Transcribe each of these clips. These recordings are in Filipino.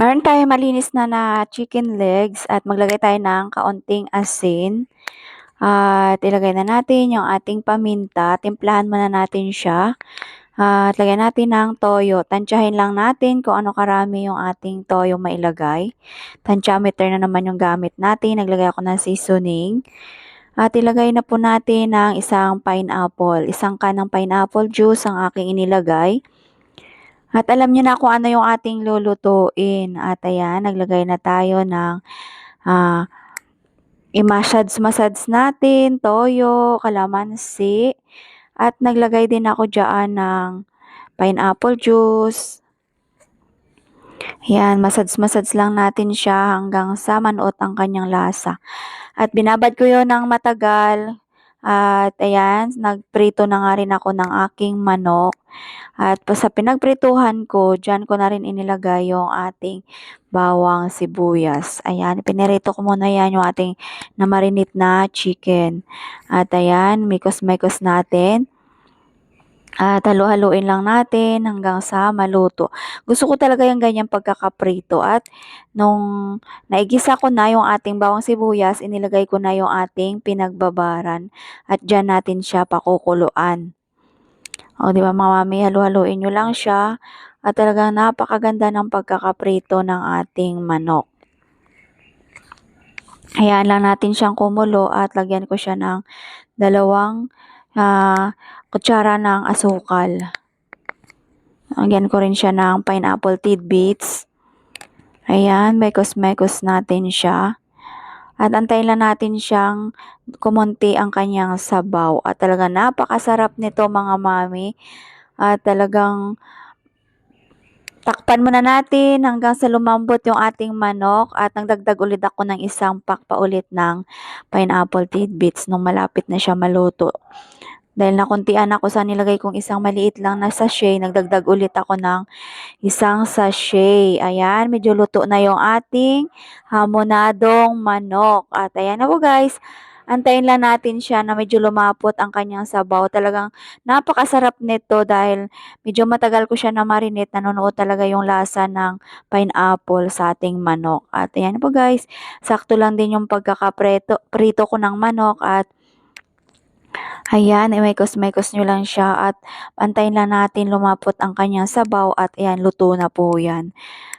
Meron tayong malinis na chicken legs at maglagay tayo ng kaunting asin. At ilagay na natin yung ating paminta. Timplahan muna natin siya. At lagyan natin ng toyo. Tansyahin lang natin kung ano karami yung ating toyo mailagay. Tansyameter na naman yung gamit natin. Naglagay ako ng seasoning. At ilagay na po natin ng isang pineapple. Isang kanang pineapple juice ang aking inilagay. At alam niyo na kung ano yung ating lulutuin. At ayan, naglagay na tayo ng i-massage natin, toyo, kalamansi. At naglagay din ako dyan ng pineapple juice. Ayan, massage lang natin siya hanggang sa manuot ang kanyang lasa. At binabad ko yun ng matagal. At ayan, nagprito na nga rin ako ng aking manok. At sa pinagprituhan ko, dyan ko na rin inilagay yung ating bawang sibuyas. Ayan, pinirito ko muna yan yung ating namarinate na chicken. At ayan, mikos-mikos natin. At halu-haluin lang natin hanggang sa maluto. Gusto ko talaga yung ganyang pagkakaprito. At nung naigisa ko na yung ating bawang sibuyas, inilagay ko na yung ating pinagbabaran. At dyan natin siya pakukuluan. O, di ba mga mami, halu-haluin nyo lang siya. At talagang napakaganda ng pagkakaprito ng ating manok. Hayaan lang natin siyang kumulo at lagyan ko siya ng 2 kutsara ng asukal. Lagyan ko rin siya ng pineapple tidbits. Ayan, mekos-mekos natin siya. At antayin lang natin siyang kumonti ang kanyang sabaw. At talaga napakasarap nito mga mami. At talagang takpan muna natin hanggang sa lumambot yung ating manok. At nagdagdag ulit ako ng isang pack pa ulit ng pineapple tidbits nung malapit na siya maluto. Dahil nakuntian ako sa nilagay kong isang maliit lang na sachet, nagdagdag ulit ako ng isang sachet. Ayan, medyo luto na yung ating hamonadong manok. At ayan na po guys, antayin lang natin siya na medyo lumapot ang kanyang sabaw. Talagang napakasarap nito dahil medyo matagal ko siya na marinate. Nanonood talaga yung lasa ng pineapple sa ating manok. At ayan na po guys, sakto lang din yung prito ko ng manok at ayan, imekos-mekos nyo lang siya at antayin lang natin lumapot ang kanyang sabaw at ayan, luto na po yan.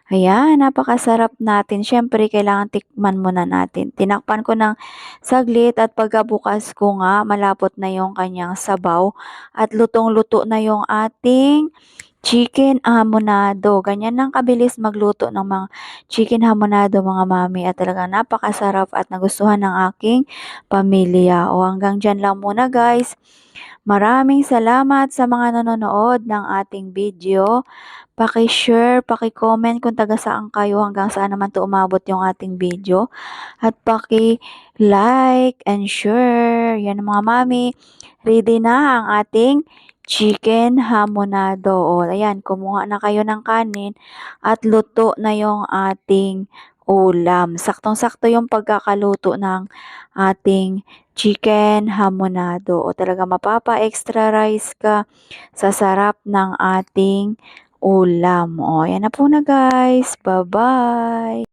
Ayan, napakasarap natin. Siyempre, kailangan tikman muna natin. Tinakpan ko ng saglit at pagkabukas ko nga, malapot na yung kanyang sabaw at lutong-luto na yung ating chicken hamonado. Ganyan lang kabilis magluto ng mga chicken hamonado mga mami at talagang napakasarap at nagustuhan ng aking pamilya. O hanggang dyan lang muna guys. Maraming salamat sa mga nanonood ng ating video. Paki-share, paki-comment kung taga saan kayo hanggang saan naman to umabot yung ating video. At paki-like and share. Yan mga mami. Ready na ang ating chicken hamonado. O, ayan, kumuha na kayo ng kanin at luto na yung ating ulam. Saktong-sakto yung pagkakaluto ng ating chicken hamonado. O talaga mapapa-extra rice ka sa sarap ng ating ulam. O, ayan na po na guys. Bye-bye!